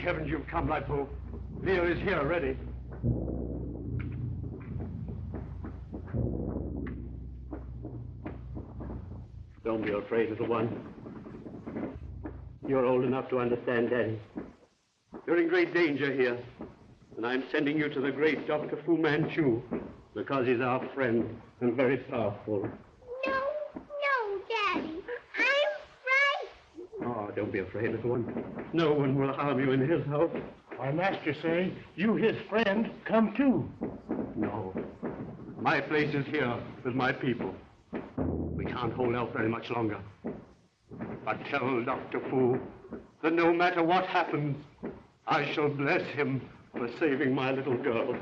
heavens you've come, Lightfoot. Leo is here, ready. Don't be afraid, little one. You're old enough to understand Daddy. You're in great danger here, and I'm sending you to the great Dr. Fu Manchu, because he's our friend and very powerful. No, Daddy. I'm frightened. Oh, don't be afraid, little one. No one will harm you in his house. My master say, you, his friend, come too. No. My place is here with my people. We can't hold out very much longer. But tell Dr. Fu that no matter what happens, I shall bless him for saving my little girl.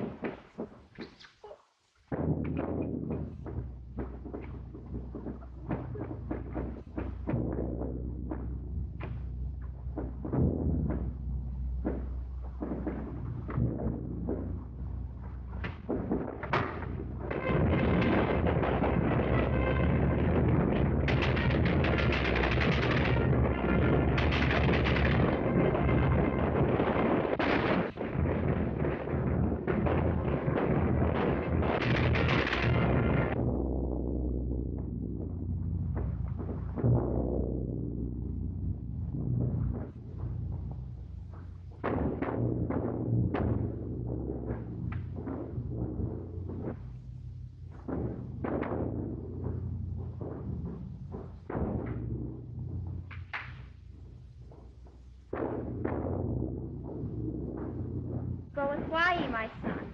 Go with Wai, my son.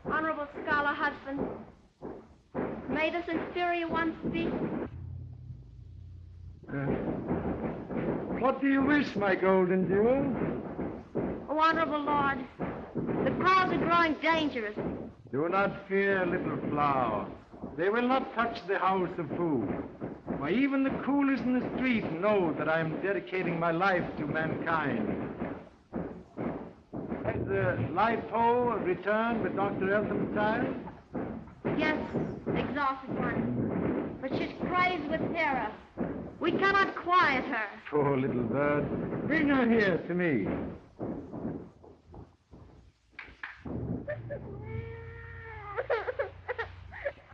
Honorable scholar husband, may this inferior one speak? What do you wish, my golden jewel? Oh, honorable lord, the clouds are growing dangerous. Do not fear, little flower. They will not touch the house of food. Why, even the coolest in the street know that I am dedicating my life to mankind. Has the Lipo returned with Dr. Eltham's child? Yes, exalted one, but she's crazed with terror. We cannot quiet her. Poor little bird. Bring her here to me.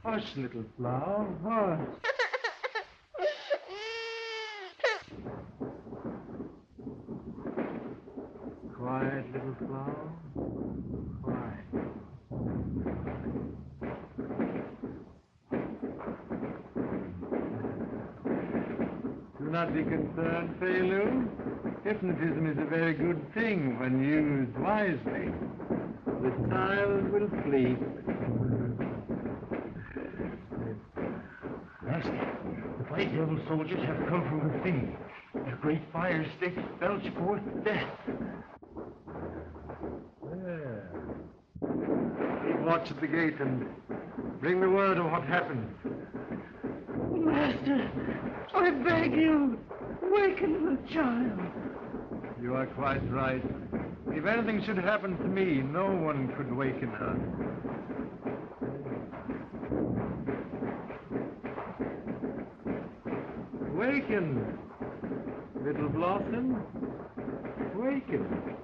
Hush, little flower, hush. Quiet, little flower. Quiet. Do not be concerned, Feilu. Hypnotism is a very good thing when used wisely. The child will sleep. Master, the white devil soldiers have come from within. Their great fire sticks belch forth death. There. Keep watch at the gate and bring the word of what happened. Master, I beg you, waken the child. You are quite right. If anything should happen to me, no one could waken her. Waken, little blossom. Waken.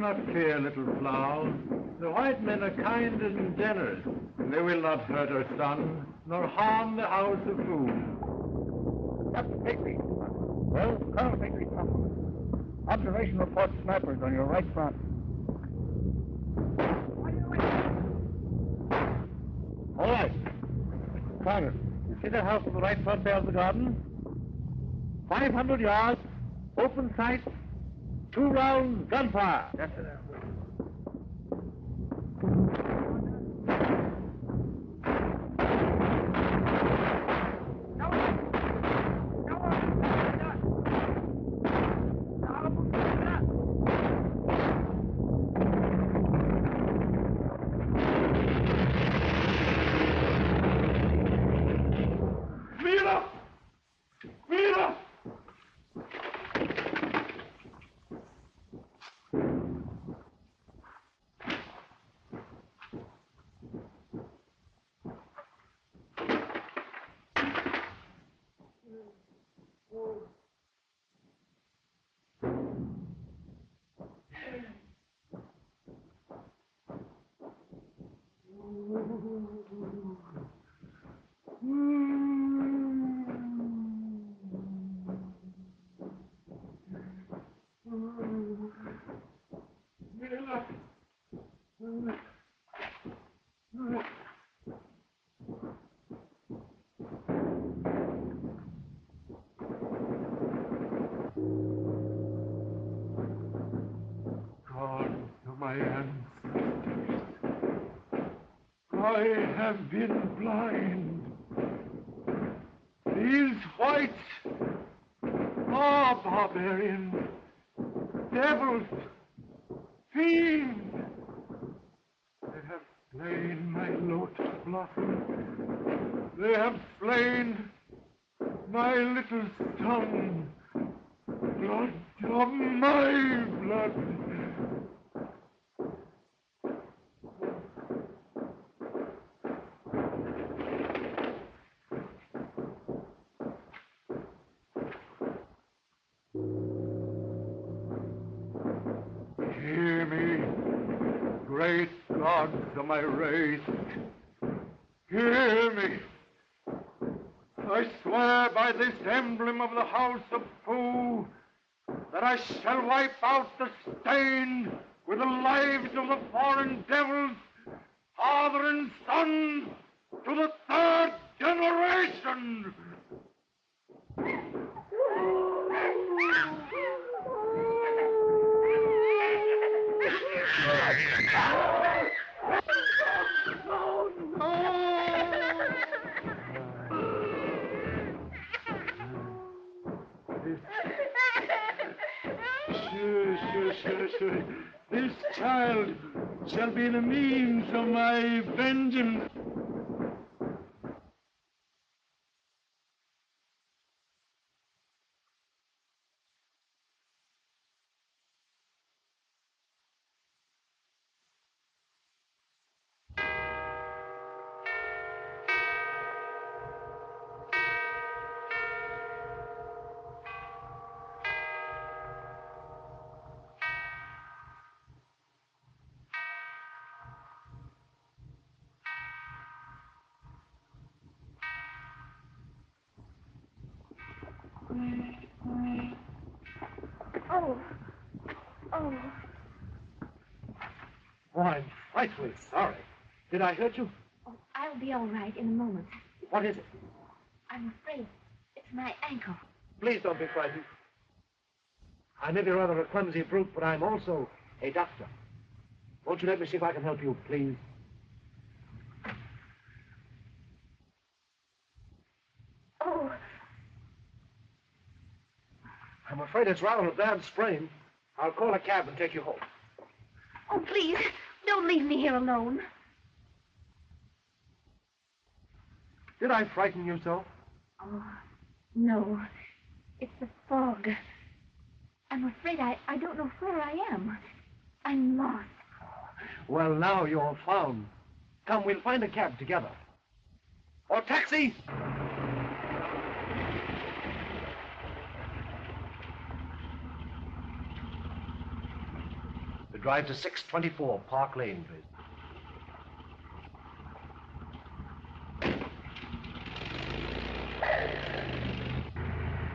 not fear, little flower. The white men are kind and generous. They will not hurt our son, nor harm the house of food. Captain Bigby. Well, Colonel Bigby, observation report snipers on your right front. All right. Carter, you see that house on the right front there of the garden? 500 yards, open sight, 2 rounds, gunfire. That's it. My ancestors, I have been blind. These whites are barbarians, devils, fiends. They have slain my lotus blossom. They have slain my little son. Blood of my blood. Hear me, great gods of my race. Hear me. I swear by this emblem of the house of Fu that I shall wipe out the stain with the lives of the foreign devils, father and son, to the 3rd generation. Sure. This child shall be the means of my vengeance. Oh. Oh, I'm frightfully sorry. Did I hurt you? Oh, I'll be all right in a moment. What is it? I'm afraid it's my ankle. Please don't be frightened. I may be rather a clumsy brute, but I'm also a doctor. Won't you let me see if I can help you, please? Oh. I'm afraid it's rather a bad sprain. I'll call a cab and take you home. Oh, please, don't leave me here alone. Did I frighten you so? Oh, no. It's the fog. I'm afraid I don't know where I am. I'm lost. Well, now you're found. Come, we'll find a cab together. Or taxi! drive to 624 Park Lane, please.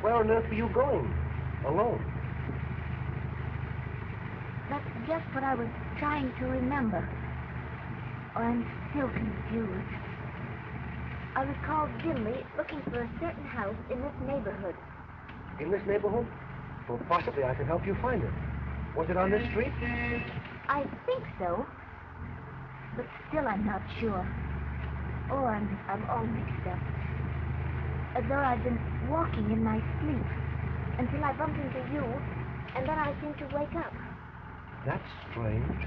Where on earth were you going? Alone? That's just what I was trying to remember. Oh, I'm still confused. I was called dimly looking for a certain house in this neighborhood. In this neighborhood? Well, possibly I can help you find it. Was it on this street? I think so, but still I'm not sure. Oh, I'm all mixed up. As though I've been walking in my sleep until I bumped into you, and then I seem to wake up. That's strange.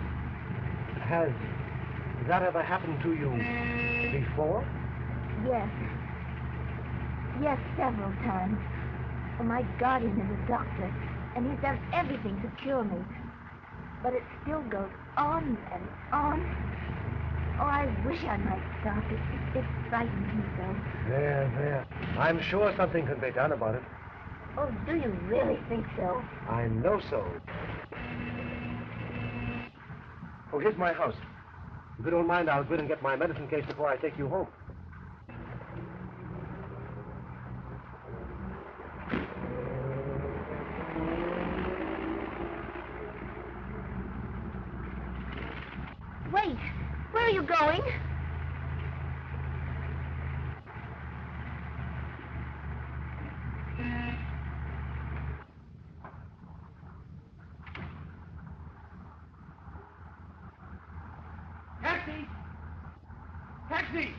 Has that ever happened to you before? Yes. Yes, several times. Oh, my guardian is a doctor, and he's done everything to cure me. But it still goes on and on. Oh, I wish I might stop. It frightens me so. There. I'm sure something can be done about it. Oh, do you really think so? I know so. Oh, here's my house. If you don't mind, I'll go in and get my medicine case before I take you home. Wait, where are you going? Taxi! Taxi!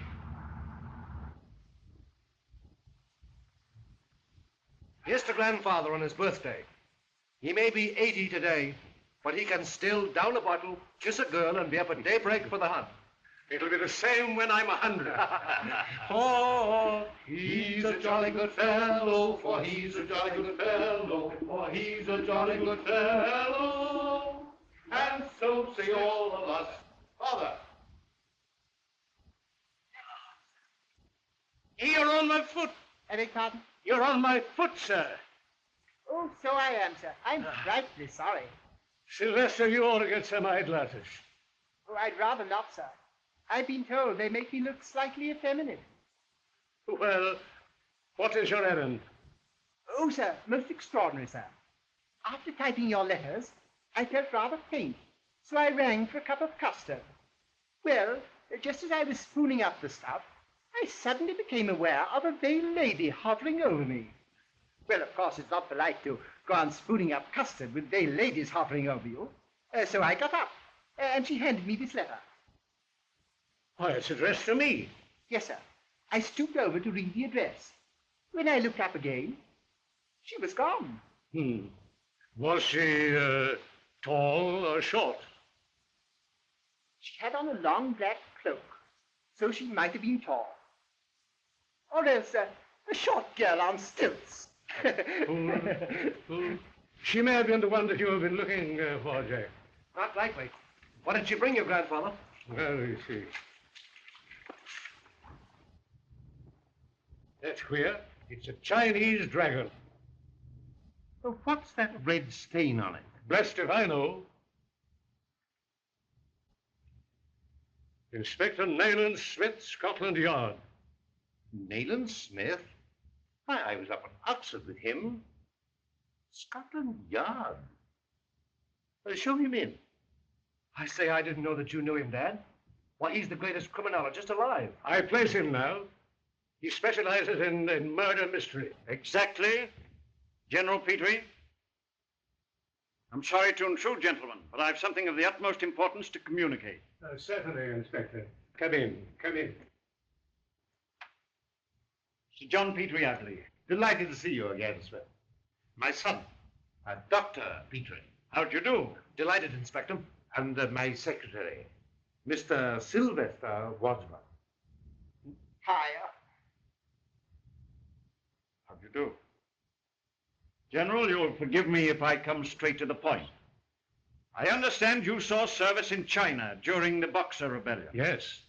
Here's to grandfather on his birthday. He may be 80 today, but he can still down a bottle, kiss a girl, and be up at daybreak for the hunt. It'll be the same when I'm 100. For he's a jolly good fellow, for he's a jolly good fellow, for he's a jolly good fellow. And so say all of us. Father. You're on my foot. I beg pardon? You're on my foot, sir. Oh, so I am, sir. I'm frightfully sorry. Sylvester, you ought to get some eyeglasses. Oh, I'd rather not, sir. I've been told they make me look slightly effeminate. Well, what is your errand? Oh, sir, most extraordinary, sir. After typing your letters, I felt rather faint, so I rang for a cup of custard. Well, just as I was spooning up the stuff, I suddenly became aware of a veiled lady hovering over me. Well, of course, it's not polite to go on spooning up custard with veiled ladies hovering over you. So I got up, and she handed me this letter. Why, it's addressed to me. Yes, sir. I stooped over to read the address. When I looked up again, she was gone. Was she tall or short? She had on a long black cloak, so she might have been tall. Or else a short girl on stilts. She may have been the one that you have been looking for, Jack. Not likely. What did she bring you, grandfather? Well, you see. That's queer. It's a Chinese dragon. Well, what's that red stain on it? Blessed if I know. Inspector Nayland Smith, Scotland Yard. Nayland Smith? Why, I was up at Oxford with him. Scotland Yard. Show him in. I say I didn't know that you knew him, Dad. Why, he's the greatest criminologist alive. I place him now. He specializes in murder mystery. Exactly. General Petrie? I'm sorry to intrude, gentlemen, but I've something of the utmost importance to communicate. Certainly, Inspector. Come in. Sir John Petrie, I believe. Delighted to see you again, Smith. My son, Dr. Petrie. How do you do? Delighted, Inspector. And my secretary, Mr. Sylvester Wadsworth. Hiya. How do you do? General, you'll forgive me if I come straight to the point. I understand you saw service in China during the Boxer Rebellion. Yes.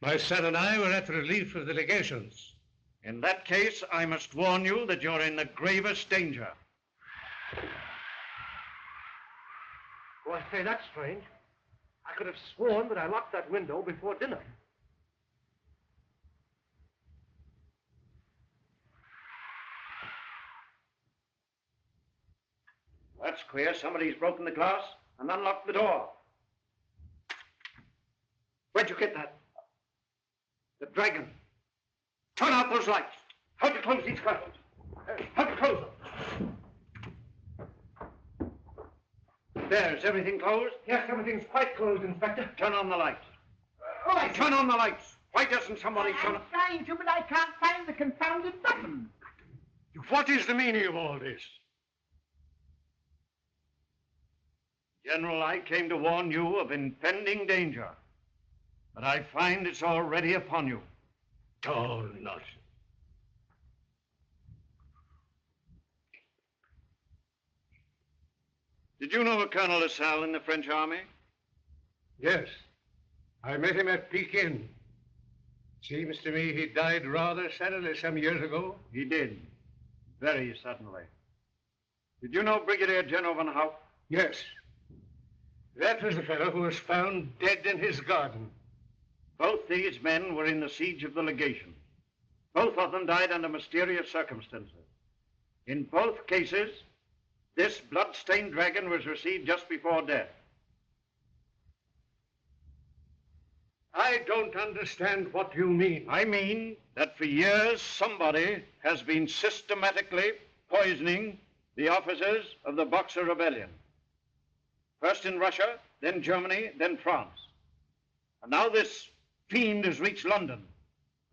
My son and I were at the relief of the legations. In that case, I must warn you that you're in the gravest danger. Oh, I say, that's strange. I could have sworn that I locked that window before dinner. That's queer. Somebody's broken the glass and unlocked the door. Where'd you get that? The dragon. Turn out those lights. How'd you close these curtains? How'd you close them? There's everything closed? Yes, everything's quite closed, Inspector. Turn on the lights. Oh, I Turn on the lights. Why doesn't somebody turn I'm trying to, but I can't find the confounded button. What is the meaning of all this? General, I came to warn you of impending danger. But I find it's already upon you. Oh, nonsense. Did you know a Colonel LaSalle in the French army? Yes. I met him at Pekin. Seems to me he died rather suddenly some years ago. He did. Very suddenly. Did you know Brigadier General Van Hout? Yes. That was the fellow who was found dead in his garden. Both these men were in the siege of the legation. Both of them died under mysterious circumstances. In both cases, this blood-stained dragon was received just before death. I don't understand what you mean. I mean that for years somebody has been systematically poisoning the officers of the Boxer Rebellion. First in Russia, then Germany, then France. And now this fiend has reached London,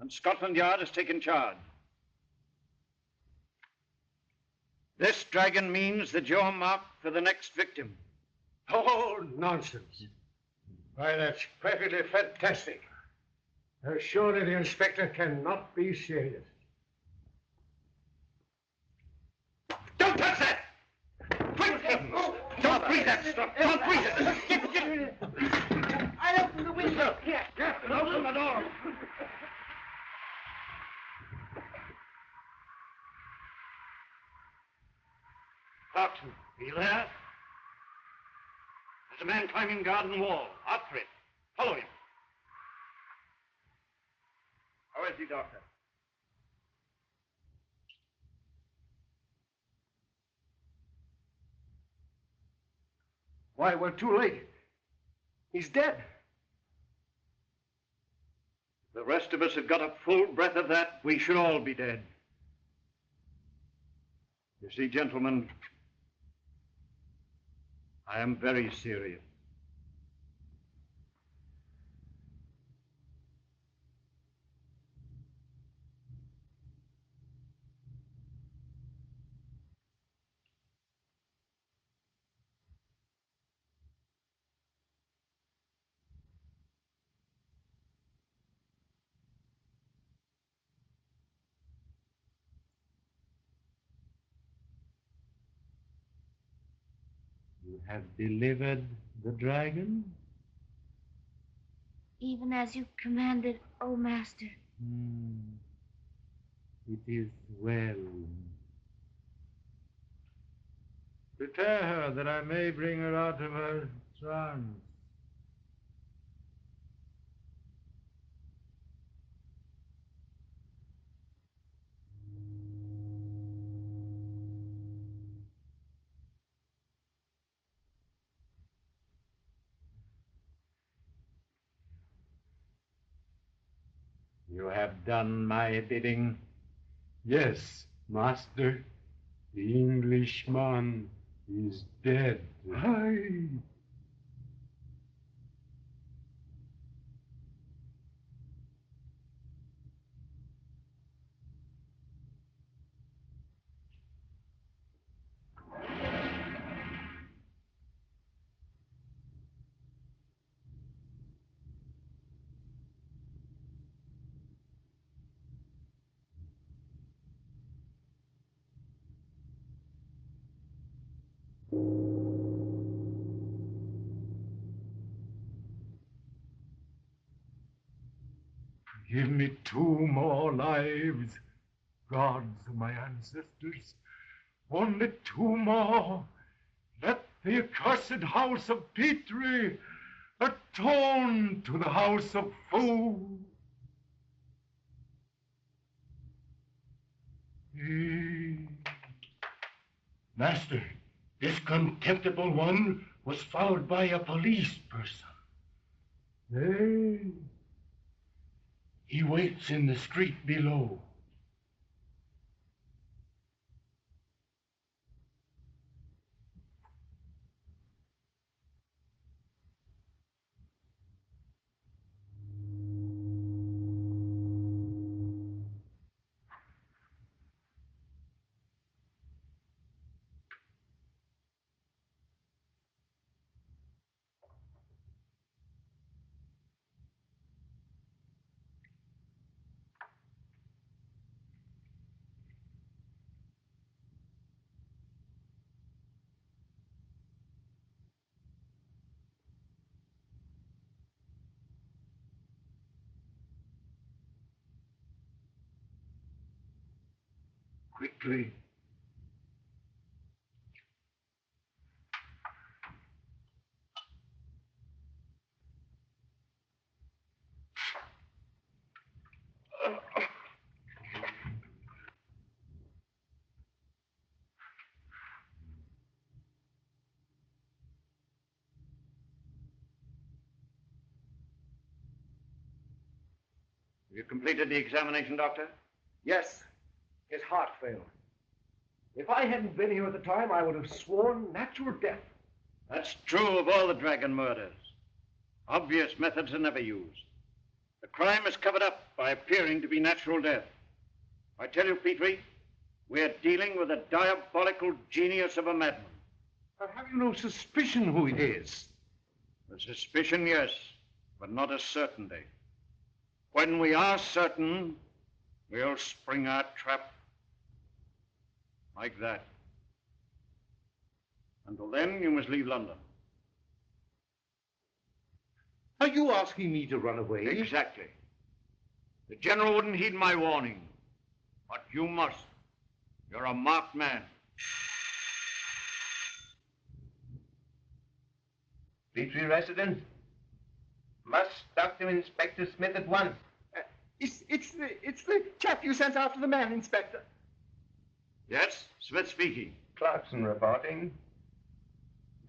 and Scotland Yard has taken charge. This dragon means that you're marked for the next victim. Oh, nonsense. Why, that's perfectly fantastic. Surely the inspector cannot be serious. Don't touch that! Quick, heavens! Don't breathe that stuff! Don't breathe it! Get rid of it. I'll open the window. Here. Open the door! Clarkson, are you there? There's a man climbing garden wall. After it. Follow him. How is he, Doctor? Why, we're too late. He's dead. If the rest of us had got a full breath of that, we should all be dead. You see, gentlemen, I am very serious. You have delivered the dragon? Even as you commanded, O Master. It is well. Prepare her that I may bring her out of her trance. You have done my bidding. Yes, master. The Englishman is dead. Aye. Give me 2 more lives, gods of my ancestors. Only 2 more. Let the accursed house of Petrie, atone to the house of Fu. Master, this contemptible one was followed by a police person. Nay, he waits in the street below. Quickly. You completed the examination, Doctor? Yes, his heart failed. If I hadn't been here at the time, I would have sworn natural death. That's true of all the dragon murders. Obvious methods are never used. The crime is covered up by appearing to be natural death. I tell you, Petrie, we're dealing with a diabolical genius of a madman. But have you no suspicion who it is? A suspicion, yes, but not a certainty. When we are certain, we'll spring our trap. Like that. Until then, you must leave London. Are you asking me to run away? Exactly. The general wouldn't heed my warning. But you must. You're a marked man. Petrie resident? Must talk to Inspector Smith at once. It's the chap you sent after the man, Inspector. Yes, Smith speaking. Clarkson reporting.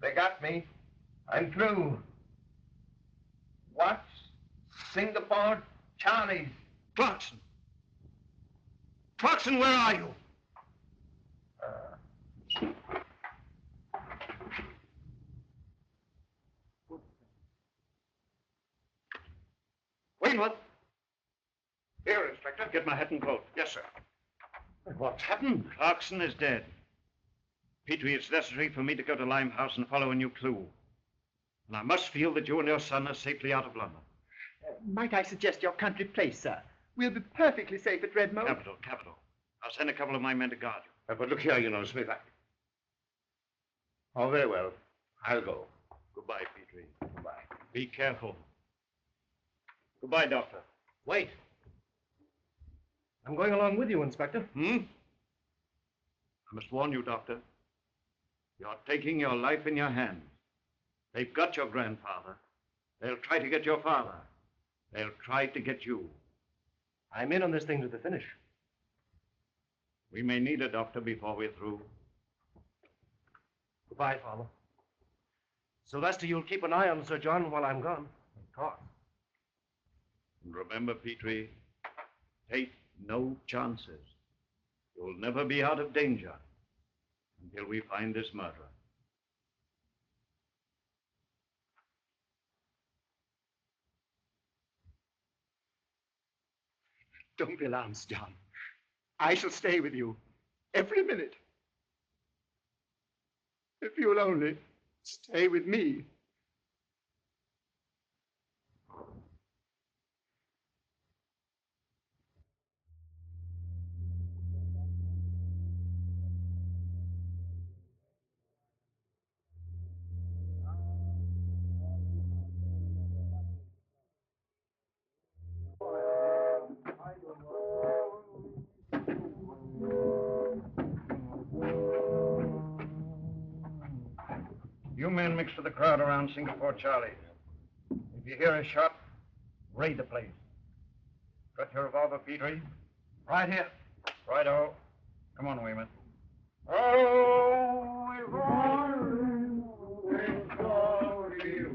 They got me. I'm through. What's Singapore Charlie's? Clarkson! Clarkson, where are you? Wainwright! Here, Inspector. Get my hat and coat. Yes, sir. What's happened? Clarkson is dead. Petrie, it's necessary for me to go to Limehouse and follow a new clue. And I must feel that you and your son are safely out of London. Might I suggest your country place, sir? We'll be perfectly safe at Redmond. Capital, capital. I'll send a couple of my men to guard you. But look here, you know, Smith. Oh, very well. I'll go. Goodbye, Petrie. Goodbye. Be careful. Goodbye, Doctor. Wait. I'm going along with you, Inspector. I must warn you, Doctor. You're taking your life in your hands. They've got your grandfather. They'll try to get your father. They'll try to get you. I'm in on this thing to the finish. We may need a doctor before we're through. Goodbye, Father. Sylvester, you'll keep an eye on Sir John while I'm gone. Of course. And remember, Petrie, take no chances. You'll never be out of danger until we find this murderer. Don't be alarmed, John. I shall stay with you every minute. If you'll only stay with me. men mixed with the crowd around Singapore Charlie. If you hear a shot, raid the place. Got your revolver, Petrie? Right here. Righto. Come on, Weymouth. Oh, we're on. We're glory.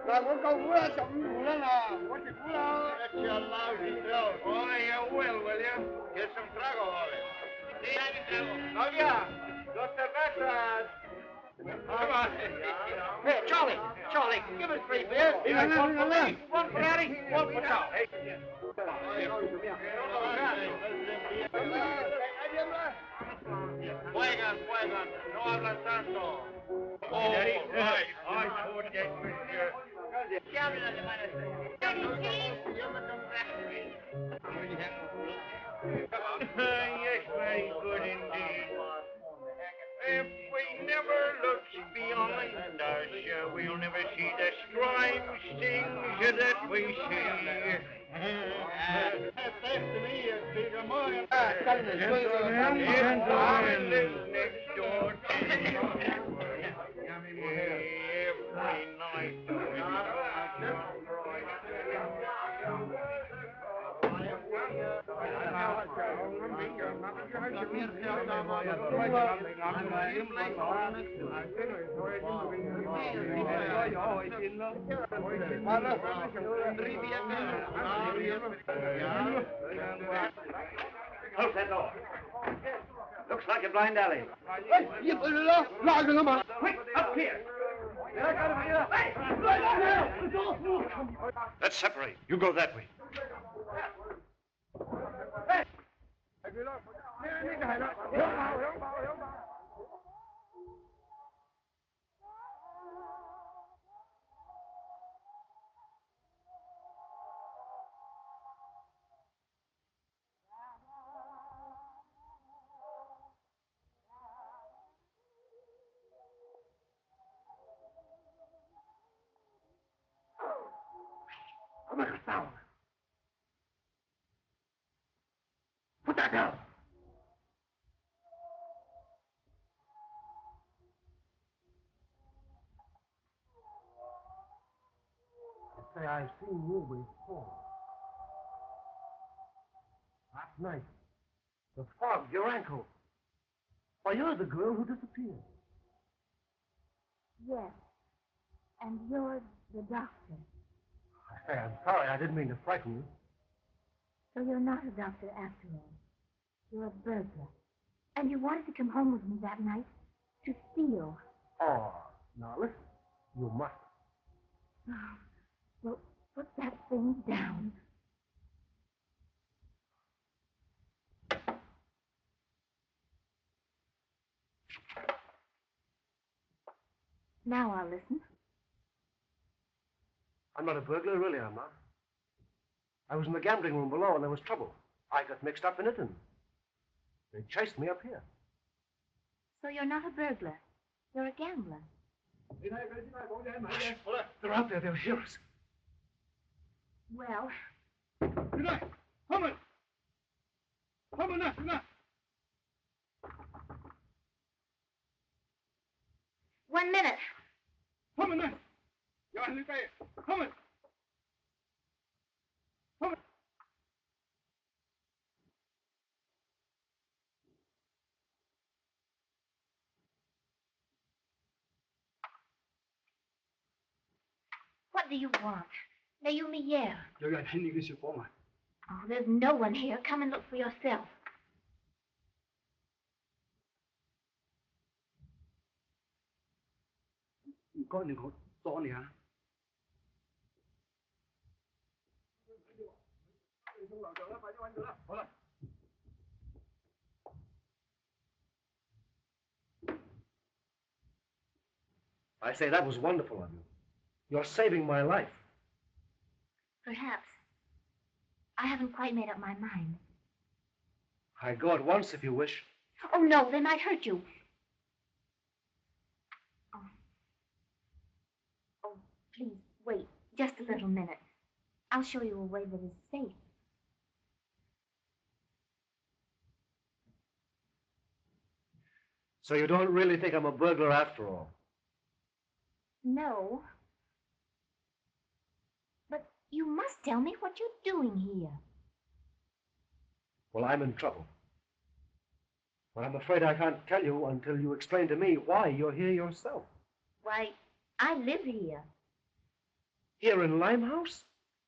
Là có câu vừa sống đó là có chữ đó. Let your lousy go. Oh, you will you? Get some trago, Ollie. Novia, dos cervezas. Come on. Hey, Charlie, give us 3 beers. One for Eddie, one for Tom. Juegan, no hablan tanto. Oh, right. I forget you. Yes, very good indeed. If we never look beyond us, we'll never see the strange things that we see. Gentlemen, live next door to you. Every night. Close that door. Looks like a blind alley. Quick, up here. Let's separate. You go that way. Put that down. Say, I've seen you before. Last night. The fog, your ankle. Why, you're the girl who disappeared. Yes. And you're the doctor. I say, I'm sorry. I didn't mean to frighten you. So you're not a doctor after all. You're a burglar. And you wanted to come home with me that night to steal. Oh, now listen. You must. Oh, well, put that thing down. Now I'll listen. I'm not a burglar, really, I'm not. I was in the gambling room below and there was trouble. I got mixed up in it and they chased me up here. So you're not a burglar. You're a gambler. They're out there. They'll hear us. Well, one minute. What do you want? Naomi Yale. Oh, there's no one here. Come and look for yourself. I say, that was wonderful of you. You're saving my life. Perhaps. I haven't quite made up my mind. I'd go at once if you wish. Oh, no, they might hurt you. Oh, please, wait just a little minute. I'll show you a way that is safe. So you don't really think I'm a burglar after all? No. But you must tell me what you're doing here. Well, I'm in trouble. But I'm afraid I can't tell you until you explain to me why you're here yourself. Why, I live here. Here in Limehouse?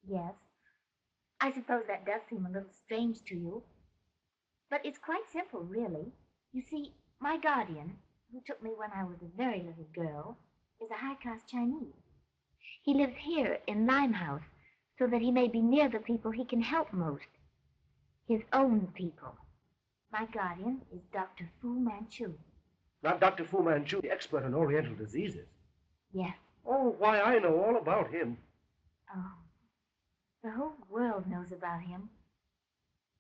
Yes. I suppose that does seem a little strange to you. But it's quite simple, really. You see, my guardian, who took me when I was a very little girl, is a high-class Chinese. He lives here in Limehouse so that he may be near the people he can help most. His own people. My guardian is Dr. Fu Manchu. Not Dr. Fu Manchu, the expert on Oriental diseases. Yes. Oh, why, I know all about him. Oh, the whole world knows about him.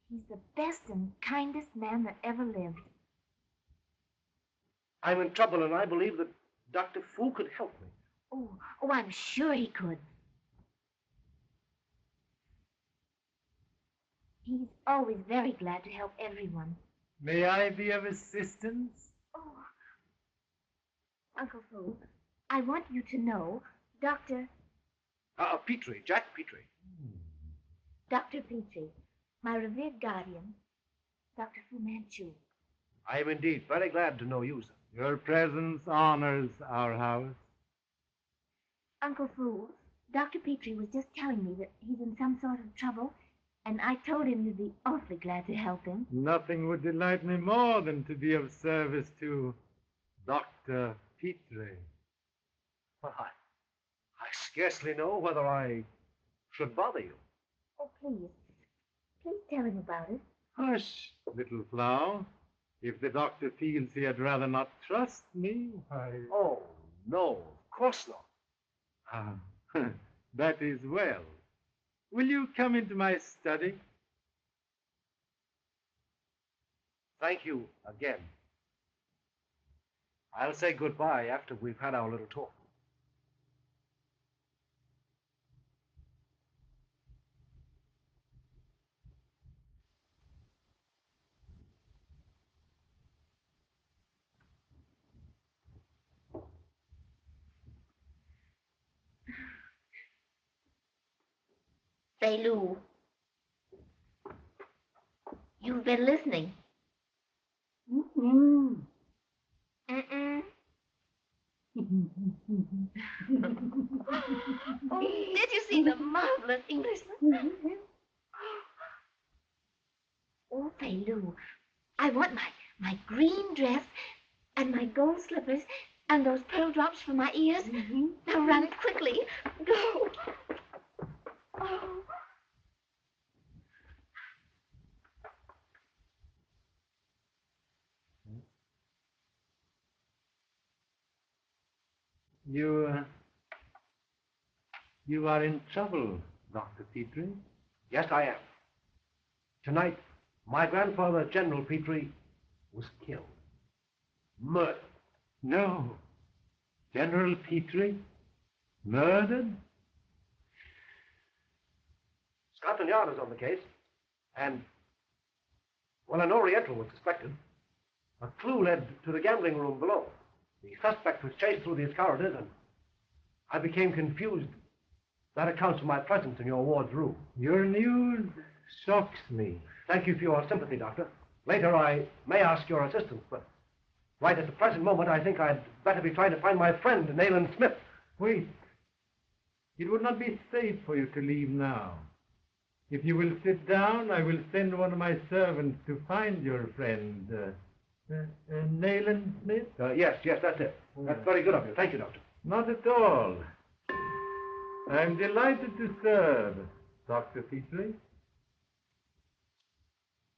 He's the best and kindest man that ever lived. I'm in trouble, and I believe that Dr. Fu could help me. Oh, I'm sure he could. He's always very glad to help everyone. May I be of assistance? Oh, Uncle Fu, I want you to know Dr. Petrie, Jack Petrie. Dr. Petrie, my revered guardian, Dr. Fu Manchu. I am indeed very glad to know you, sir. Your presence honors our house. Uncle Fu, Dr. Petrie was just telling me that he's in some sort of trouble, and I told him you'd be awfully glad to help him. Nothing would delight me more than to be of service to Dr. Petrie. Well, I scarcely know whether I should bother you. Oh, please. Please tell him about it. Hush, little flower. If the doctor feels he had rather not trust me, why... Oh, no, of course not. Ah, that is well. Will you come into my study? Thank you again. I'll say goodbye after we've had our little talk. Say, Lou, you've been listening. Mm-mm. Mm-mm. Oh, did you see the marvelous Englishman? Oh, Say, Lou, I want my green dress and my gold slippers and those pearl drops for my ears. Now run quickly. Go. Oh. You are in trouble, Dr. Petrie. Yes, I am. Tonight, my grandfather, General Petrie, was killed. Murdered. No. General Petrie? Murdered? Scotland Yard is on the case, and, well, an Oriental was suspected. A clue led to the gambling room below. The suspect was chased through these corridors, and I became confused. That accounts for my presence in your ward's room. Your news shocks me. Thank you for your sympathy, Doctor. Later, I may ask your assistance, but right at the present moment, I think I'd better be trying to find my friend, Nayland Smith. Wait. It would not be safe for you to leave now. If you will sit down, I will send one of my servants to find your friend, Nayland Smith? Yes, that's it. That's very good of you. Thank you, Doctor. Not at all. I'm delighted to serve, Dr. Petrie.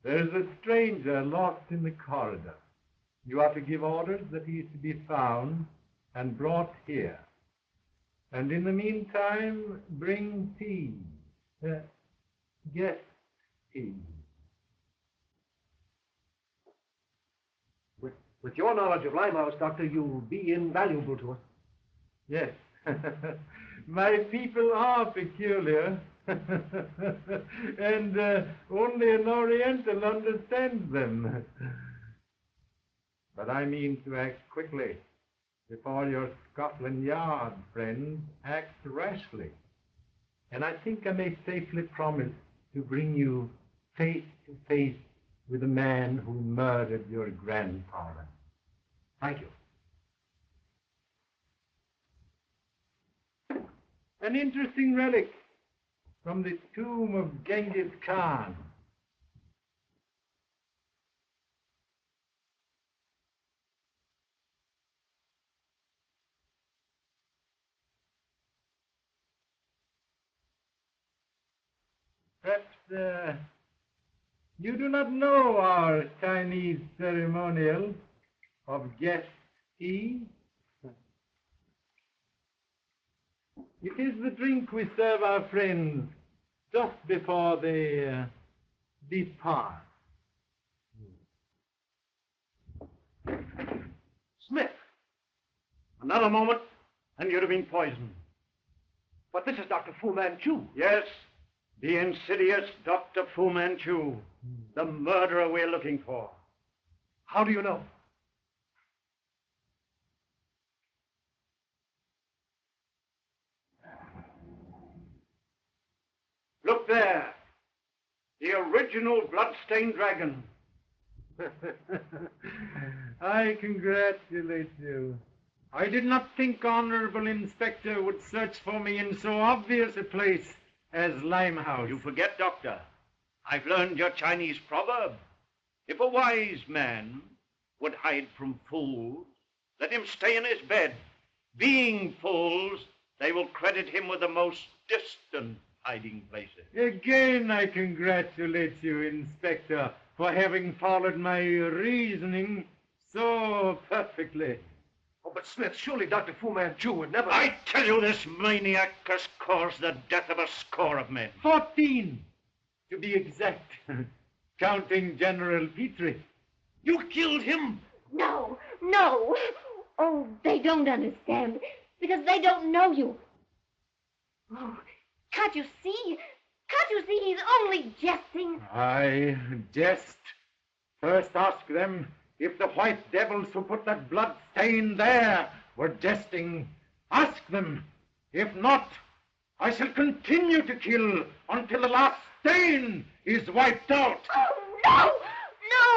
There's a stranger locked in the corridor. You are to give orders that he is to be found and brought here. And in the meantime, bring tea Guest E. With your knowledge of Limehouse, Doctor, you'll be invaluable to us. Yes. My people are peculiar. And only an Oriental understands them. But I mean to act quickly before your Scotland Yard friends act rashly. And I think I may safely promise to bring you face to face with the man who murdered your grandfather. Thank you. An interesting relic from the tomb of Genghis Khan. Perhaps you do not know our Chinese ceremonial of guest tea. It is the drink we serve our friends just before they depart. Smith! Another moment, and you'd have been poisoned. But this is Dr. Fu Manchu. Yes, the insidious Dr. Fu Manchu, the murderer we're looking for. How do you know? Look there, the original blood-stained dragon. I congratulate you. I did not think Honorable Inspector would search for me in so obvious a place as Limehouse. You forget, Doctor. I've learned your Chinese proverb. If a wise man would hide from fools, let him stay in his bed. Being fools, they will credit him with the most distant hiding places. Again, I congratulate you, Inspector, for having followed my reasoning so perfectly. Oh, but Smith, surely Dr. Fu Manchu would never... I tell you, this maniac has caused the death of a score of men. 14, to be exact, counting General Petrie. You killed him? No, no. Oh, they don't understand because they don't know you. Oh, can't you see? Can't you see he's only jesting? I jest. First ask them if the white devils who put that blood stain there were jesting. Ask them. If not, I shall continue to kill until the last stain is wiped out. Oh, no!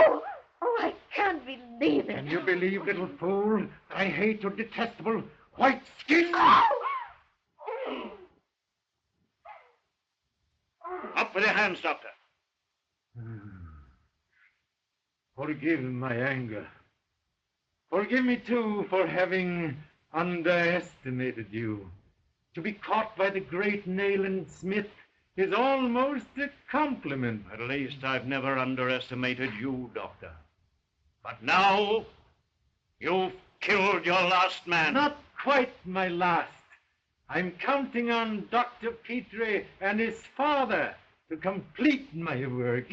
No! Oh, I can't believe it. Can you believe, little fool, I hate your detestable white skin? Oh! Up with your hands, Doctor. Forgive my anger. Forgive me, too, for having underestimated you. To be caught by the great Nayland Smith is almost a compliment. At least I've never underestimated you, Doctor. But now, you've killed your last man. Not quite my last. I'm counting on Dr. Petrie and his father to complete my work.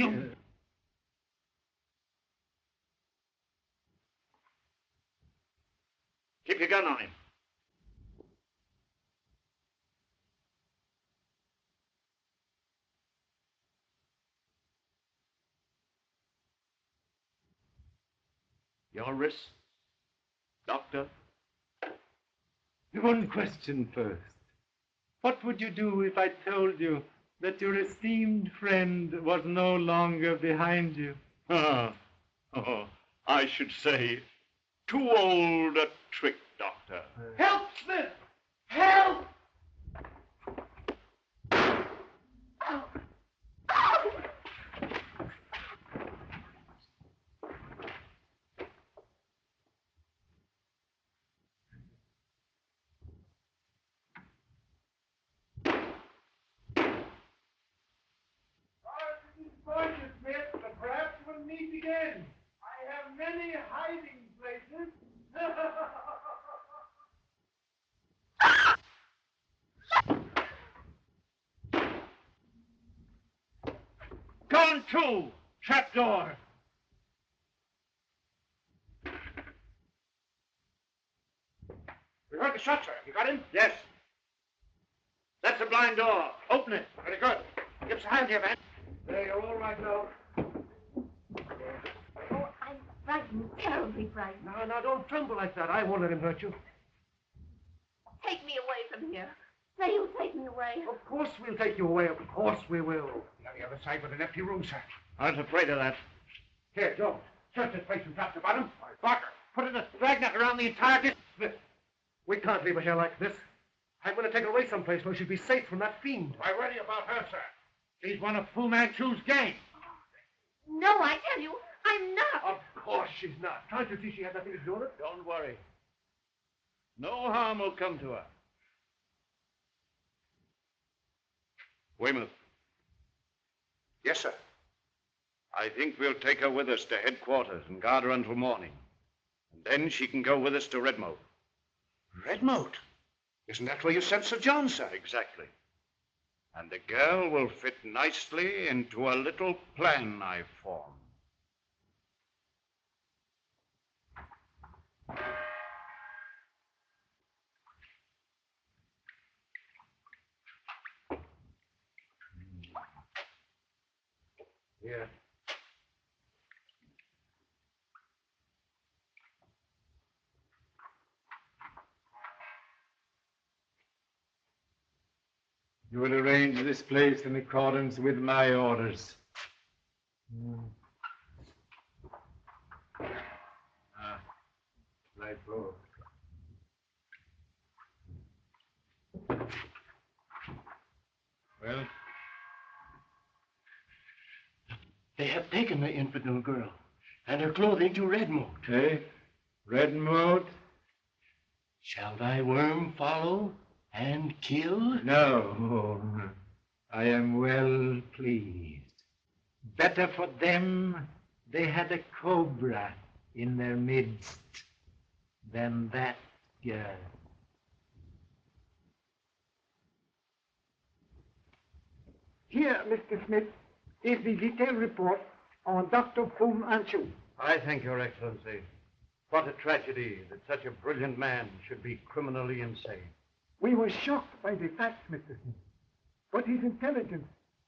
Keep your gun on him. Your wrist, Doctor. One question first. What would you do if I told you that your esteemed friend was no longer behind you? Oh, I should say, too old a trick, Doctor. Help, Smith! Help! Disappointed, Smith, but perhaps we'll meet again. I have many hiding places. gone too. Trapdoor. We heard the shot, sir. You got him? Yes. That's a blind door. Open it. Very good. Give us a hand here, man. There, you're all right now. Oh, I'm frightened, terribly frightened. Now, don't tremble like that. I won't let him hurt you. Take me away from here. Say you'll take me away. Of course we'll take you away. Of course we will. On the other side with an empty room, sir. I was afraid of that. Here, Joe. Search this place from top to bottom. Barker, put in a dragnet around the entire distance. Smith, we can't leave her here like this. I'm going to take her away someplace where she'll be safe from that fiend. Why worry about her, sir? She's one of Fu Manchu's gang. No, I tell you, I'm not. Of course she's not. Can't you see she had nothing to do with it? Don't worry. No harm will come to her. Weymouth. Yes, sir. I think we'll take her with us to headquarters and guard her until morning. And then she can go with us to Redmoat. Redmoat? Isn't that where you sent Sir John, sir? Exactly. And the girl will fit nicely into a little plan I've formed. Here. You will arrange this place in accordance with my orders. Right forward. Well? They have taken the infidel girl and her clothing to Redmoat. Hey, Redmoat? Shall thy worm follow and kill? No, I am well pleased. Better for them they had a cobra in their midst than that girl. Here, Mr. Smith, is the detailed report on Dr. Fu Manchu. I thank Your Excellency. What a tragedy that such a brilliant man should be criminally insane. We were shocked by the facts, Mr. Smith. But his intelligence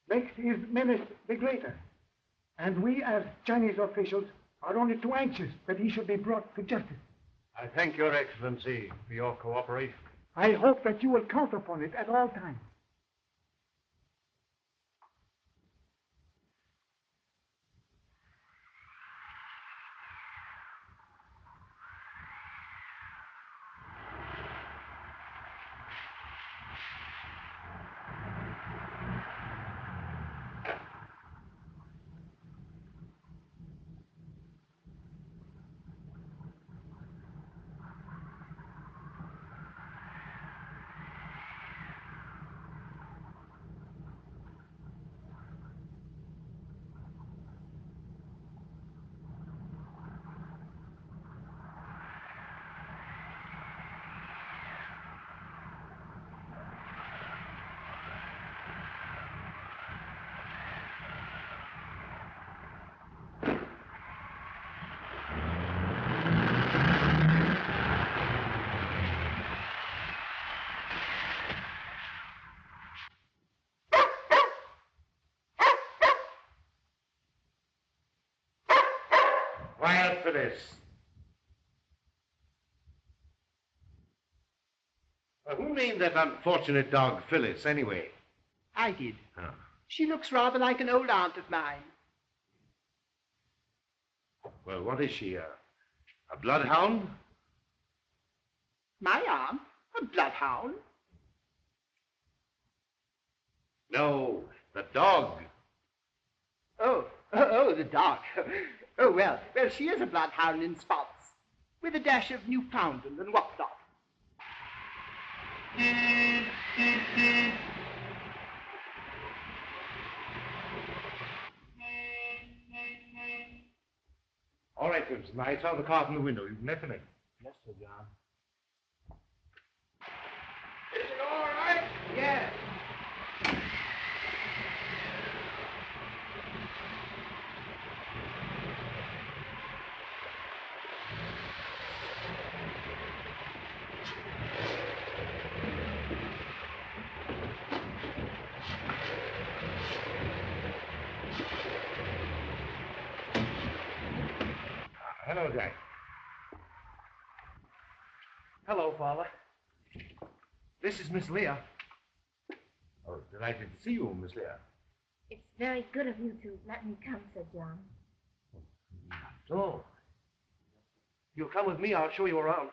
makes his menace the greater. And we, as Chinese officials, are only too anxious that he should be brought to justice. I thank Your Excellency for your cooperation. I hope that you will count upon it at all times. Quiet for this. Who named that unfortunate dog Phyllis, anyway? I did. Oh. She looks rather like an old aunt of mine. Well, what is she, a bloodhound? My aunt? A bloodhound? No, the dog. Oh, the dog. Oh, well, she is a bloodhound in spots, with a dash of Newfoundland and whatnot. All right, Simpson. I saw the car from the window. You can let them in. Yes, Sir John. Is it all right? Yes. Hello, Jack. Hello, Father. This is Miss Leah. Oh, delighted to see you, Miss Leah. It's very good of you to let me come, Sir John. Oh. If you'll come with me, I'll show you around.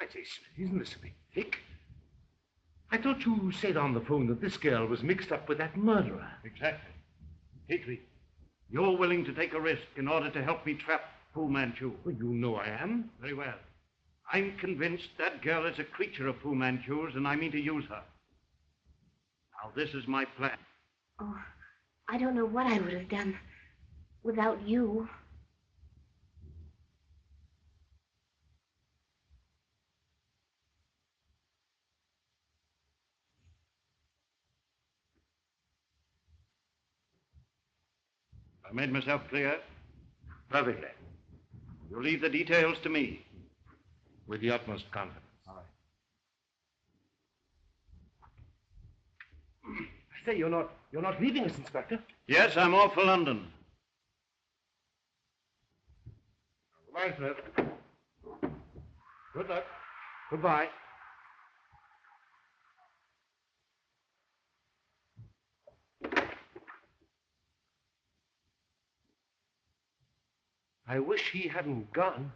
I say, isn't this a bit thick? I thought you said on the phone that this girl was mixed up with that murderer. Exactly. Hickory, you're willing to take a risk in order to help me trap Fu Manchu. Well, you know I am. Very well. I'm convinced that girl is a creature of Fu Manchu's, and I mean to use her. Now, this is my plan. Oh, I don't know what I would have done without you. I made myself clear. Perfectly. You leave the details to me. With the utmost confidence. All right. I say, you're not leaving us, Inspector. Yes, I'm off for London. Goodbye, Smith. Good luck. Goodbye. I wish he hadn't gone.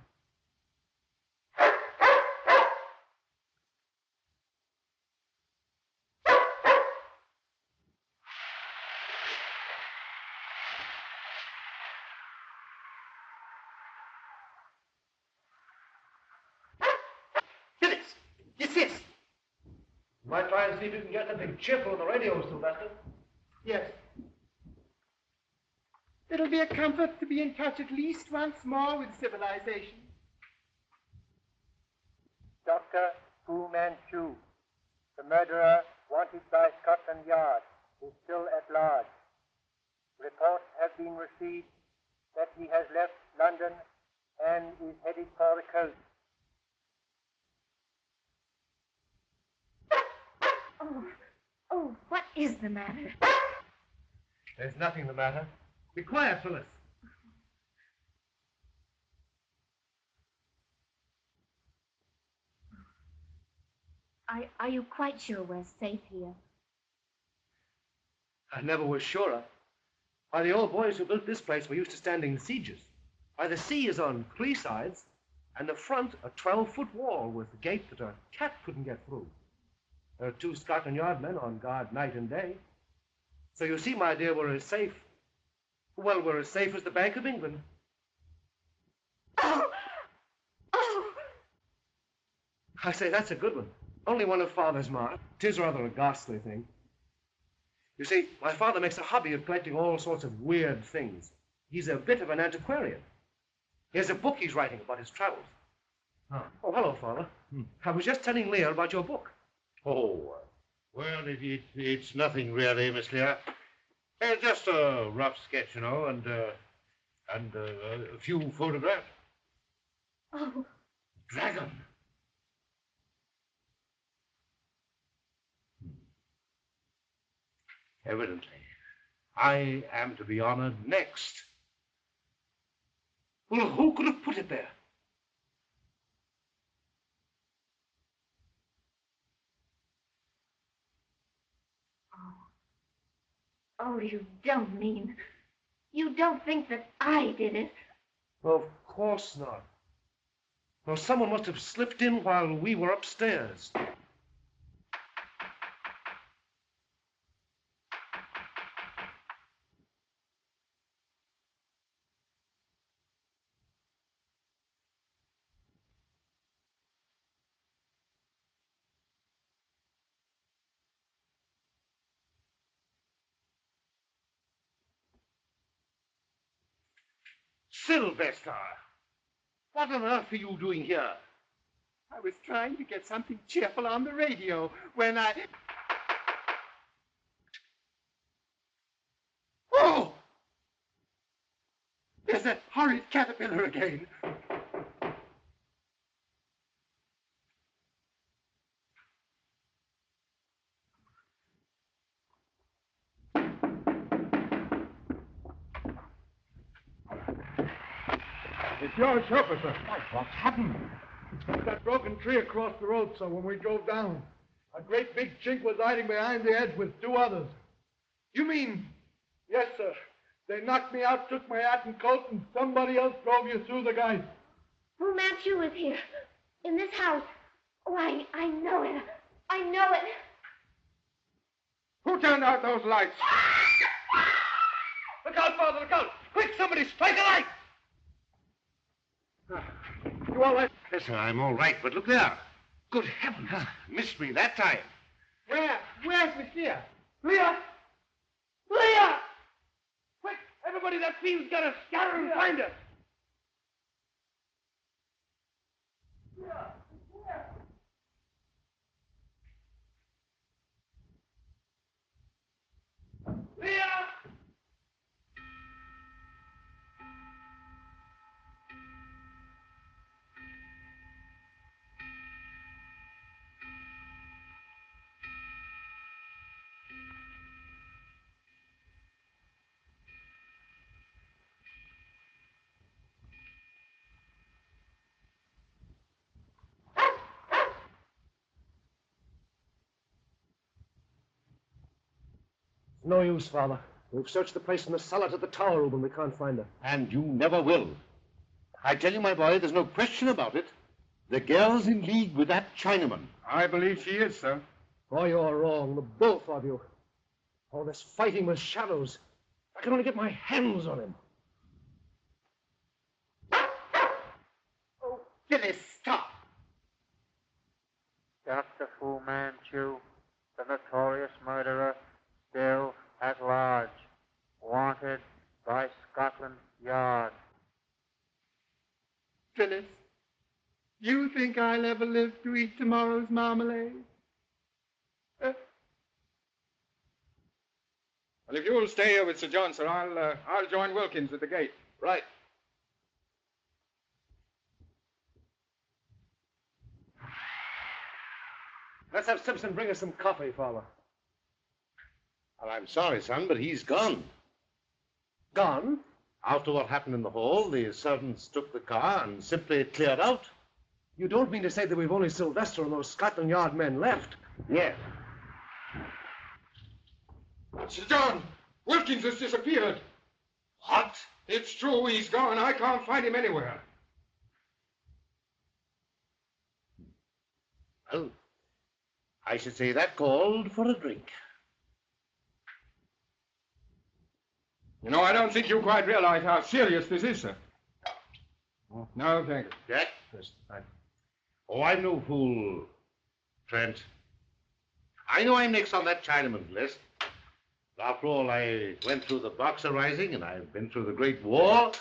Phyllis! Yes, yes! You might try and see if you can get something cheerful on the radio, Sylvester. Yes. It'll be a comfort to be in touch at least once more with civilization. Dr. Fu Manchu, the murderer wanted by Scotland Yard, is still at large. Reports have been received that he has left London and is headed for the coast. Oh, what is the matter? There's nothing the matter. Be quiet, Phyllis. Are you quite sure we're safe here? I never was surer. Why, the old boys who built this place were used to standing sieges. Why, the sea is on 3 sides, and the front a 12-foot wall with a gate that a cat couldn't get through. There are 2 Scotland Yard men on guard night and day. So you see, my dear, we're as safe. Well, we're as safe as the Bank of England. Oh! I say, that's a good one. Only one of Father's mark. 'Tis rather a ghastly thing. You see, my father makes a hobby of collecting all sorts of weird things. He's a bit of an antiquarian. Here's a book he's writing about his travels. Oh, hello, Father. I was just telling Leah about your book. Oh, well, it's nothing really, Miss Leah. It's just a rough sketch, you know, and a few photographs. Oh. Dragon. Evidently, I am to be honored next. Well, who could have put it there? Oh, you don't mean... You don't think that I did it? Well, of course not. Well, someone must have slipped in while we were upstairs. Sylvester! What on earth are you doing here? I was trying to get something cheerful on the radio when I... Oh! There's that horrid caterpillar again. Sure, sure, sir. What's happened? That broken tree across the road, sir, when we drove down. A great big chink was hiding behind the edge with two others. You mean... Yes, sir. They knocked me out, took my hat and coat, and somebody else drove you through the gate. Fu Manchu is here, in this house. Oh, I know it. I know it. Who turned out those lights? Look out, Father, look out! Quick, somebody strike a light! You all right? Yes, sir, I'm all right, but look there. Good heavens. Missed me that time. Where? Where's Miss Leah? Leah! Leah! Quick, everybody that field's got to scatter and find her. Leah! No use, Father. We've searched the place from the cellar to the tower room and we can't find her. And you never will. I tell you, my boy, there's no question about it. The girl's in league with that Chinaman. I believe she is, sir. Oh, you're wrong, the both of you. All this fighting with shadows. I can only get my hands on him. Oh, Phyllis, stop. Dr. Fu Manchu, the notorious murderer, still at large, wanted by Scotland Yard. Phyllis, you think I'll ever live to eat tomorrow's marmalade? Well, if you'll stay here with Sir John, sir, I'll join Wilkins at the gate. Right. Let's have Simpson bring us some coffee, Father. Well, I'm sorry, son, but he's gone. Gone? After what happened in the hall, the servants took the car and simply cleared out. You don't mean to say that we've only Sylvester and those Scotland Yard men left? Yes. Sir John, Wilkins has disappeared. What? It's true, he's gone. I can't find him anywhere. Well, I should say that called for a drink. You know, I don't think you quite realize how serious this is, sir. No, thank you. Jack? Yes, Oh, I'm no fool, Trent. I know I'm next on that Chinaman's list. After all, I went through the Boxer Rising, and I've been through the Great War,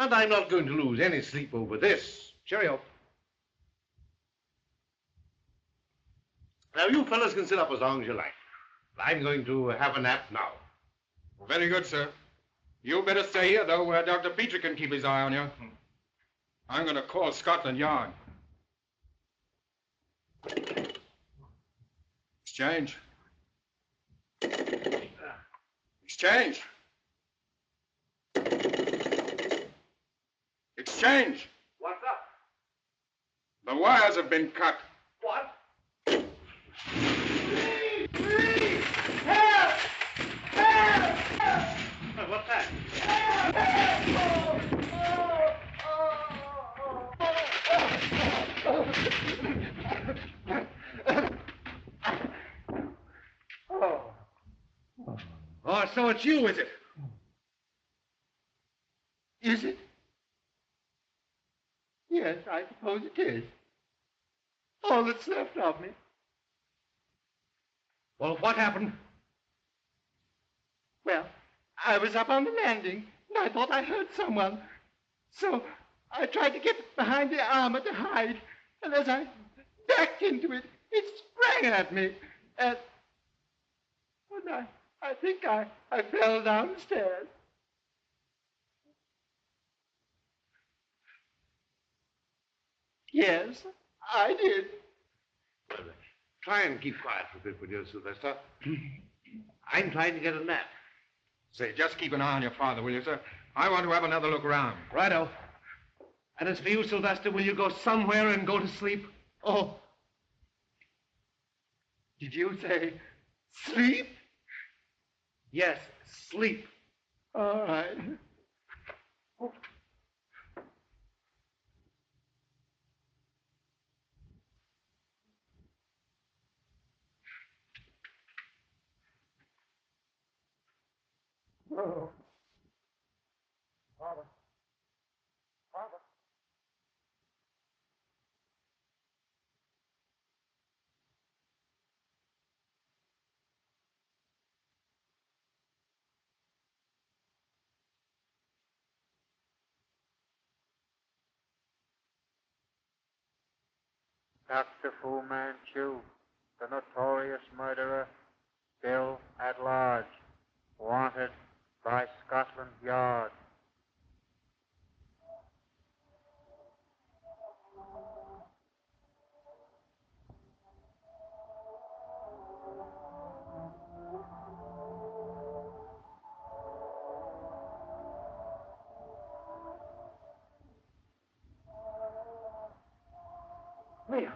and I'm not going to lose any sleep over this. Cheerio. Now, you fellas can sit up as long as you like. I'm going to have a nap now. Very good, sir. You better stay here, though, where Dr. Petrie can keep his eye on you. I'm going to call Scotland Yard. Exchange. Exchange. Exchange. What's up? The wires have been cut. What? What's that? Oh, so it's you, is it? Is it? Yes, I suppose it is. All that's left of me. Well, what happened? Well, I was up on the landing, and I thought I heard someone. So I tried to get behind the armor to hide, and as I backed into it, it sprang at me, and I think I fell downstairs. Yes, I did. Well, try and keep quiet for a bit, will you, Sylvester? I'm trying to get a nap. Say, just keep an eye on your father, will you, sir? I want to have another look around. Righto. And as for you, Sylvester, will you go somewhere and go to sleep? Oh. Did you say sleep? Yes, sleep. All right. Oh. Father. Father. Dr. Fu Manchu, the notorious murderer, still at large, wanted by Scotland Yard. Leah.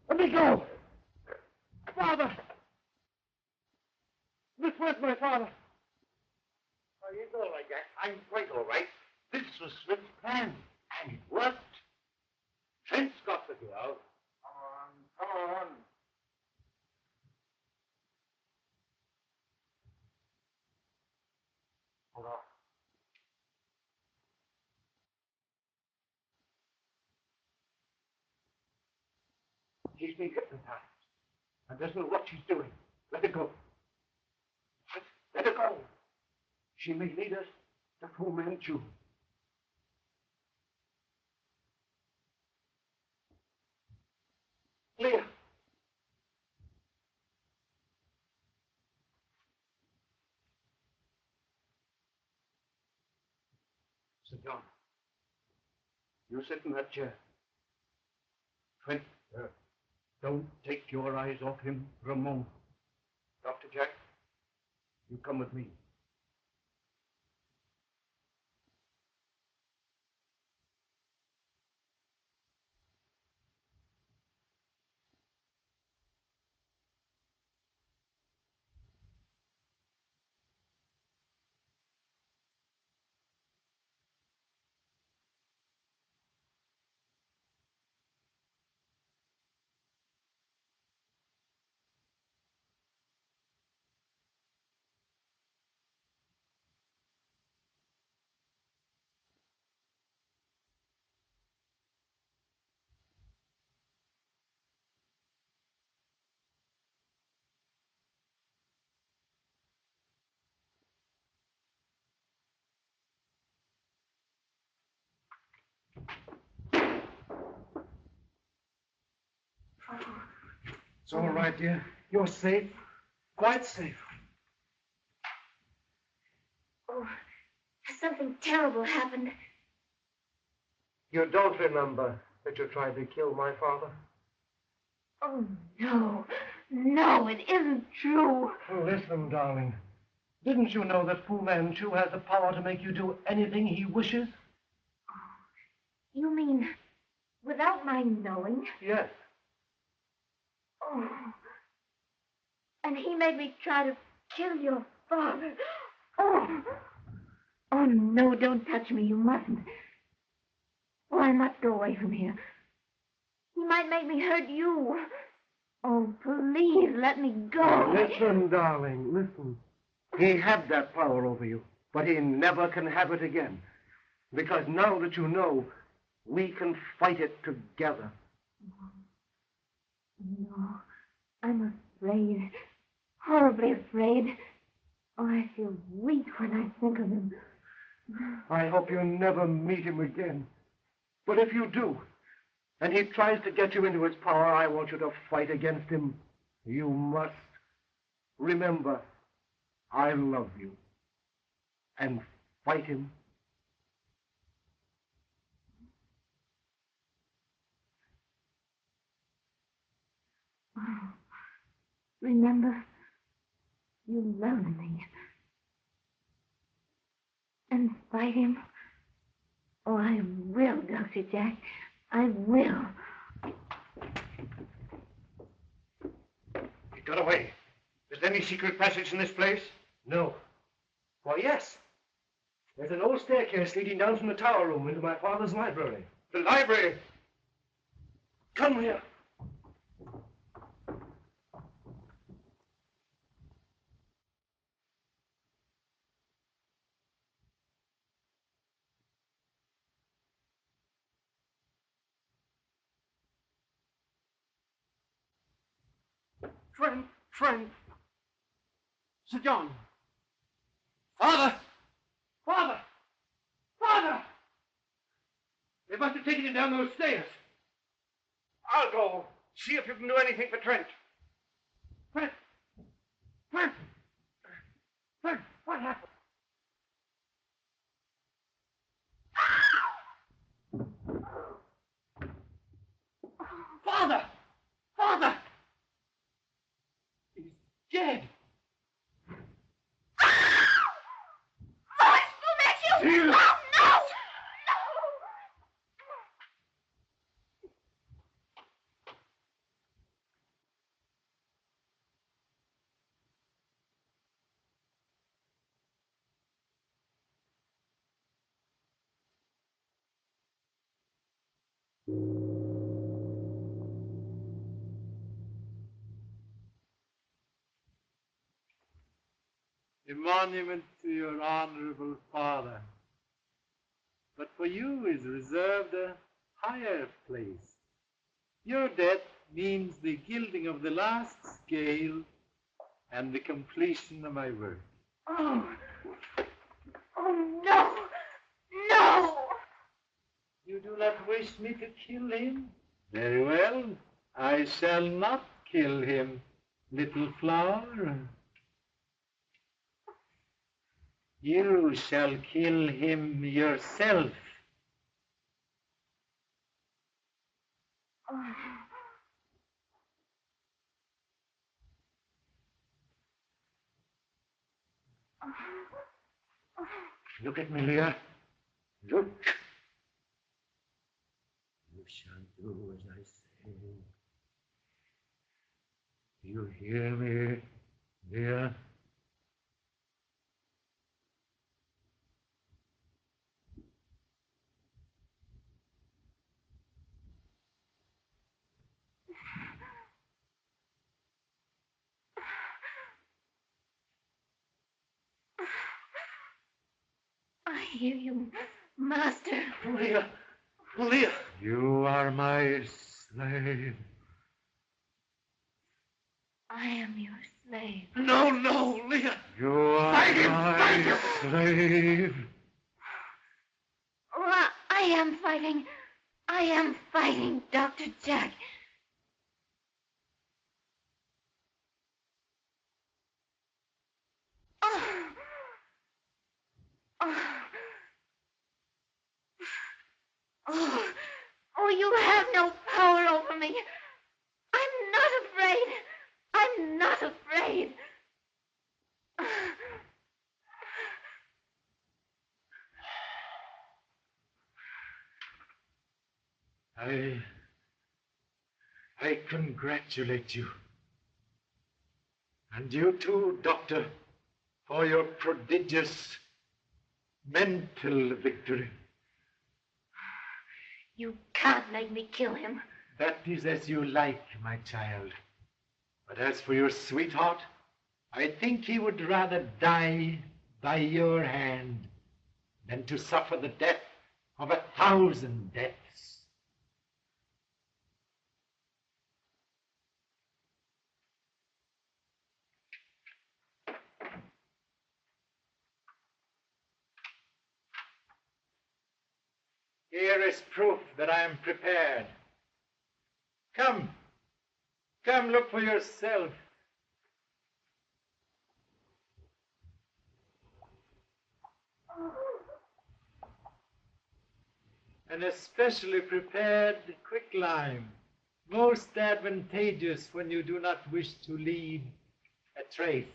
Let me go! Father! Miss, where's my father? Oh, he's all right, Jack. I'm quite all right. This was Smith's plan, and it worked. Trent's got the girl. Come on. Hold on. She's been hypnotized and doesn't know what she's doing. Let her go. Let her go. She may lead us to Fu Manchu. Leah. Sir John, you sit in that chair. Trent, don't take your eyes off him for a moment. Dr. Jack, you come with me. It's all right, dear. You're safe. Quite safe. Oh, has something terrible happened? You don't remember that you tried to kill my father? Oh, no. No, it isn't true. Oh, listen, darling. Didn't you know that Fu Manchu has the power to make you do anything he wishes? You mean without my knowing? Yes. Oh. And he made me try to kill your father. Oh. Oh, no, don't touch me. You mustn't. Oh, I must go away from here. He might make me hurt you. Oh, please, let me go. Listen, darling, listen. He had that power over you, but he never can have it again. Because now that you know, we can fight it together. No, I'm afraid. Horribly afraid. Oh, I feel weak when I think of him. I hope you never meet him again. But if you do, and he tries to get you into his power, I want you to fight against him. You must. Remember, I love you. And fight him. Oh, remember, you love me. And fight him. Oh, I will, Dr. Jack. I will. He got away. Is there any secret passage in this place? No. Why, yes. There's an old staircase leading down from the tower room into my father's library. The library? Come here. Trent. Sir John. Father! Father! Father! They must have taken him down those stairs. I'll go. See if you can do anything for Trent. Trent! Trent! Trent, what happened? Father! Father! He's dead. Matthew! No! No! A monument to your honorable father. But for you is reserved a higher place. Your death means the gilding of the last scale and the completion of my work. Oh. Oh, no! No! You do not wish me to kill him? Very well. I shall not kill him, little flower. You shall kill him yourself. Oh. Look at me, Leah. Look. You shall do as I say. You hear me, Leah? I hear you, Master. Leah! Leah! You are my slave. I am your slave. No, no, Leah! You are my slave. Oh, I am fighting. I am fighting, Dr. Jack. Oh. Oh. Oh. Oh, you have no power over me. I'm not afraid. I'm not afraid. I congratulate you. And you too, Doctor, for your prodigious mental victory. You can't make me kill him. That is as you like, my child. But as for your sweetheart, I think he would rather die by your hand than to suffer the death of 1,000 deaths. Here is proof that I am prepared Come. Come, look for yourself. An especially prepared quicklime, most advantageous when you do not wish to leave a trace.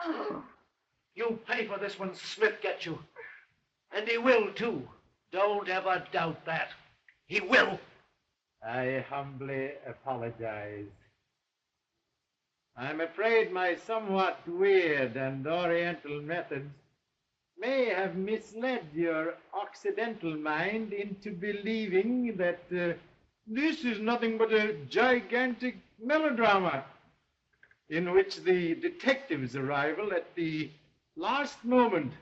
Oh. You pay for this when Smith gets you. And he will, too. Don't ever doubt that. He will. I humbly apologize. I'm afraid my somewhat weird and oriental methods may have misled your Occidental mind into believing that this is nothing but a gigantic melodrama in which the detective's arrival at the last moment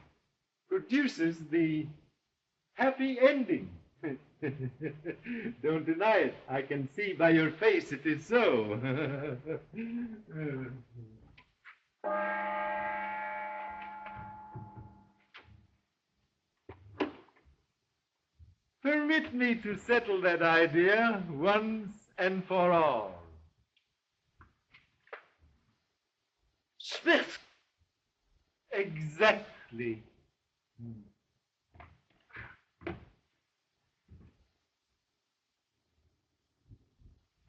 produces the happy ending. Don't deny it. I can see by your face it is so. Permit me to settle that idea once and for all. Smith! Exactly.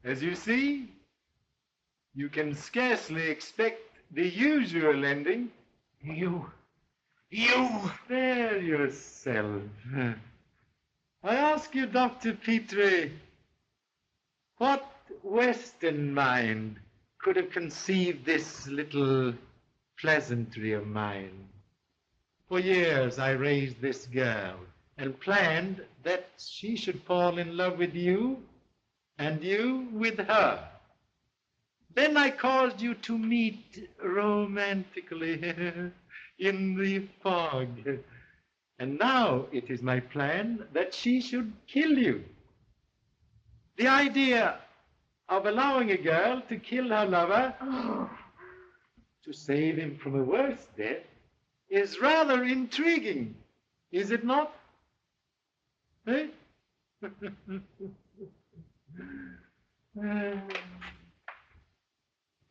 As you see, you can scarcely expect the usual ending. You! Spare yourself. I ask you, Dr. Petrie, what Western mind could have conceived this little pleasantry of mine? For years I raised this girl and planned that she should fall in love with you and you with her. Then I caused you to meet romantically in the fog. And now it is my plan that she should kill you. The idea of allowing a girl to kill her lover to save him from a worse death is rather intriguing, is it not? Eh?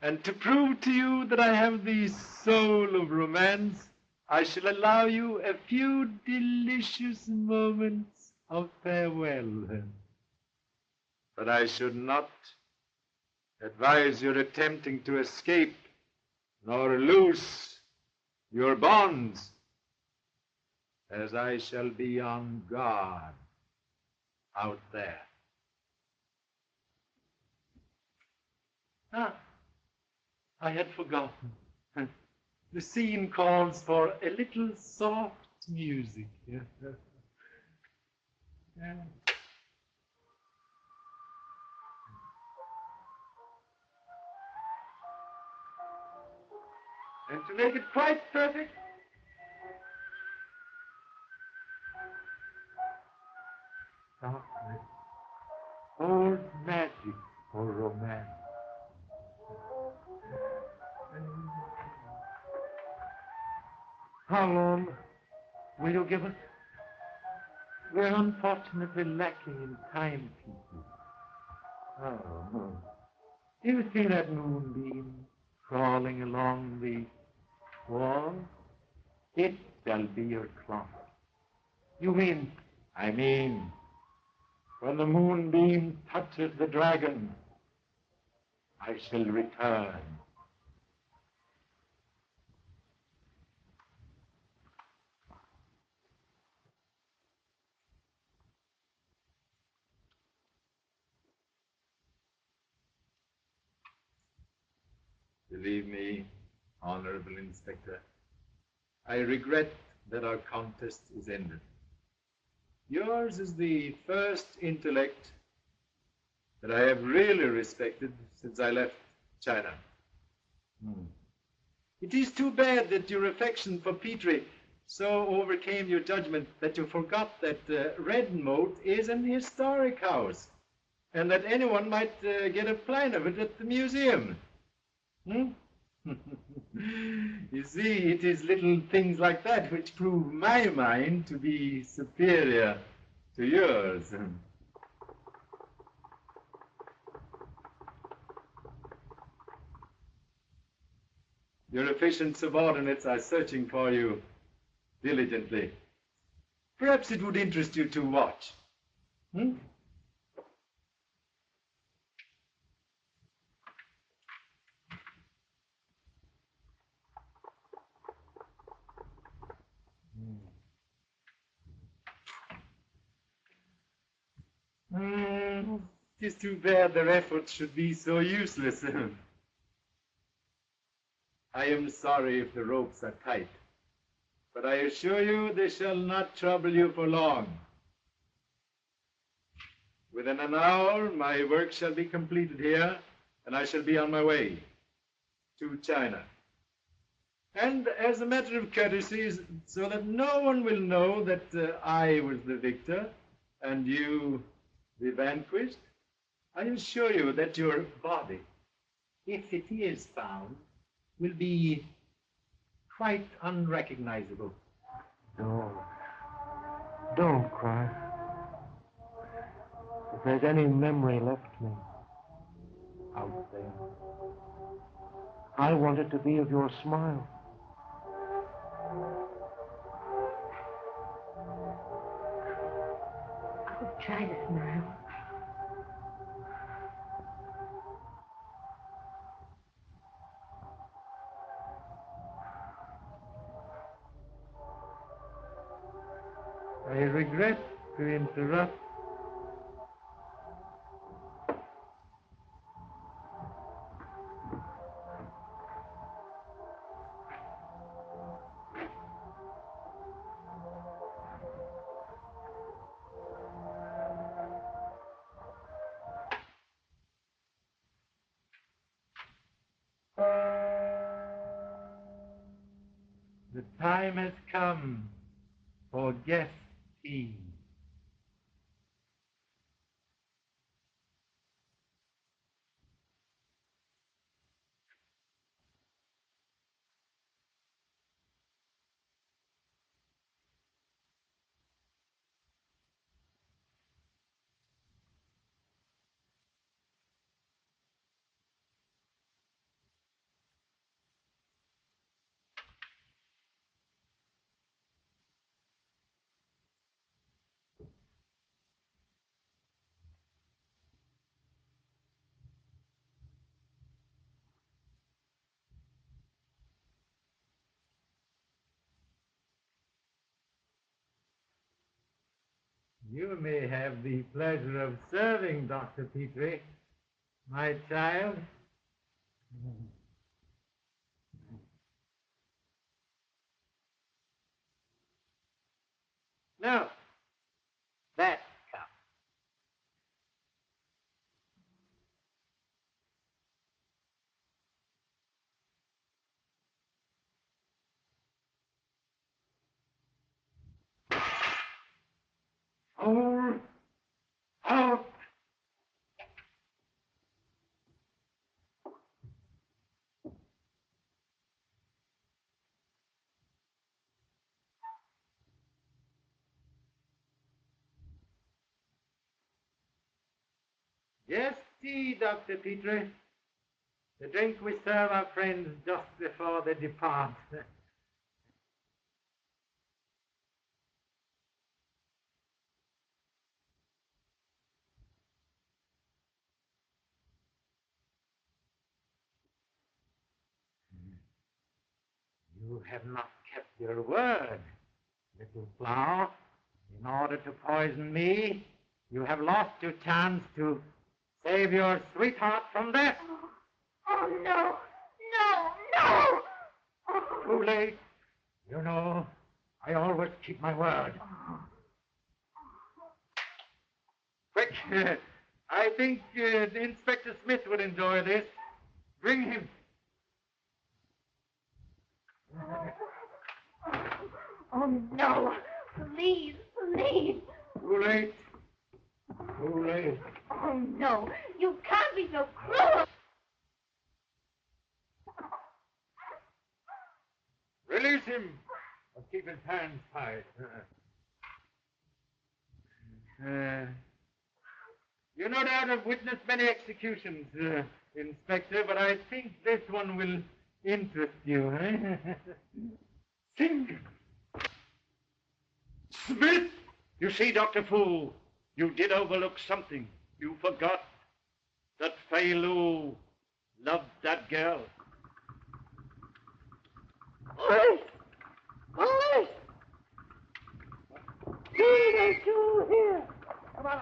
And to prove to you that I have the soul of romance, I shall allow you a few delicious moments of farewell. But I should not advise your attempting to escape nor loose your bonds, as I shall be on guard out there. I had forgotten. The scene calls for a little soft music. And to make it quite perfect, darkness, old magic for romance. How long will you give us? We're unfortunately lacking in time, people. Oh. Do you see that moonbeam crawling along the wall? It shall be your clock. You mean? I mean, when the moonbeam touches the dragon, I shall return. Believe me, Honorable Inspector, I regret that our contest is ended. Yours is the first intellect that I have really respected since I left China. It is too bad that your affection for Petrie so overcame your judgment that you forgot that Red Moat is an historic house and that anyone might get a plan of it at the museum. You see, it is little things like that which prove my mind to be superior to yours. Your efficient subordinates are searching for you diligently. Perhaps it would interest you to watch. Hmm? It is too bad their efforts should be so useless. I am sorry if the ropes are tight, but I assure you they shall not trouble you for long. Within an hour, my work shall be completed here, and I shall be on my way to China. And as a matter of courtesy, so that no one will know that I was the victor and you the vanquished, I assure you that your body, if it is found, will be quite unrecognizable. Don't cry. If there's any memory left me out there, I want it to be of your smile. I'll try to smile. I regret to interrupt. The time has come for guest tea. You may have the pleasure of serving, Dr. Petrie, my child. Now, that cup. Hold out. Yes, tea, Dr. Petrie. The drink we serve our friends just before they depart. You have not kept your word, little flower. In order to poison me, you have lost your chance to save your sweetheart from death. Oh, no. No. Too late. You know, I always keep my word. Quick. I think Inspector Smith would enjoy this. Bring him. Oh, no. Please. Too late. Too late. Oh, no. You can't be so cruel. Release him. But keep his hands tied. You no doubt have witnessed many executions, Inspector, but I think this one will interest you, eh? Think. Smith! You see, Dr. Fu, you did overlook something. You forgot that Fei Lu loved that girl. Police! Police! There's two here. Come on.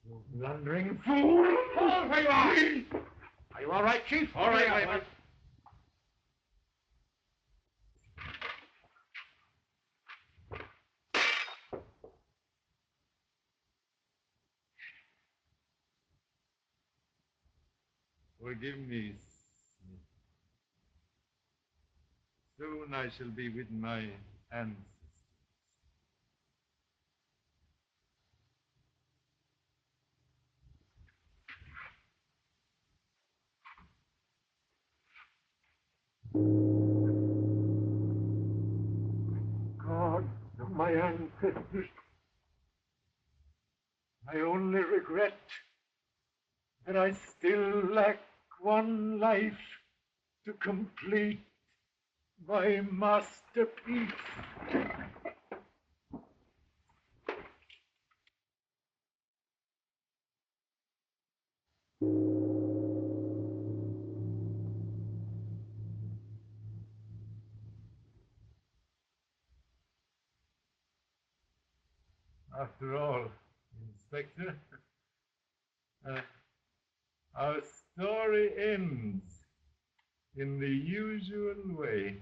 You blundering fool! Oh, where you are! Are you all right, Chief? All right, all right. Forgive me, Smith. Soon I shall be with my ancestors. God of my ancestors, I only regret that I still lack one life to complete my masterpiece. After all, Inspector, our story ends in the usual way.